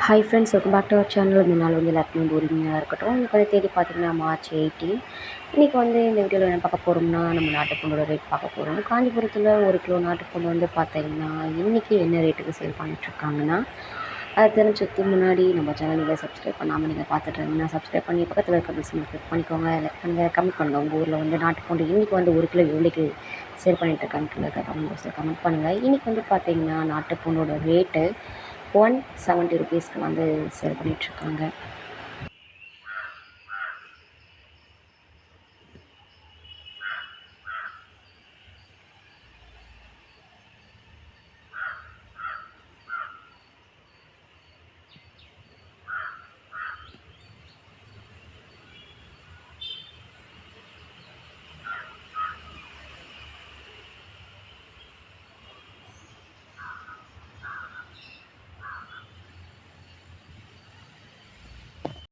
Hi friends, welcome back to our channel. இந்த நாள் வந்து எல்லாருக்குமே வந்து உரிமையாக இருக்கட்டும். எனக்கு வந்து தேதி பார்த்திங்கன்னா March 18. இன்றைக்கி வந்து இந்த வீடியோவில் என்ன பார்க்க போகிறோம்னா, நம்ம நாட்டுப்பூண்டோட ரேட் பார்க்க போகிறோம். காஞ்சிபுரத்தில் 1 கிலோ நாட்டுப்பூண்டு வந்து பார்த்திங்கன்னா இன்றைக்கி என்ன ரேட்டுக்கு சேல் பண்ணிகிட்ருக்காங்கன்னா, அது தெரிஞ்சதுக்கு முன்னாடி நம்ம சேனல் நீங்கள் சப்ஸ்கிரைப் பண்ணாமல் நீங்கள் பார்த்துட்டு இருந்தீங்கன்னா சப்ஸ்கிரைப் பண்ணி பக்கத்தில் இருக்க பெல் சிம்பல் கிளிக் பண்ணிக்கோங்க. லைக் பண்ணுங்கள், கமெண்ட் பண்ணுங்கள். உங்கள் ஊரில் வந்து நாட்டுப்பூண்டு இன்றைக்கி வந்து 1 கிலோ எவ்வளோக்கு சேல் பண்ணிகிட்ருக்கான்னு கமெண்ட் பண்ணுங்கள். இன்றைக்கி வந்து பார்த்திங்கன்னா நாட்டுப்பூண்டோட ரேட்டு 170 ருபீஸ்க்கு வந்து சேல் பண்ணிகிட்ருக்காங்க.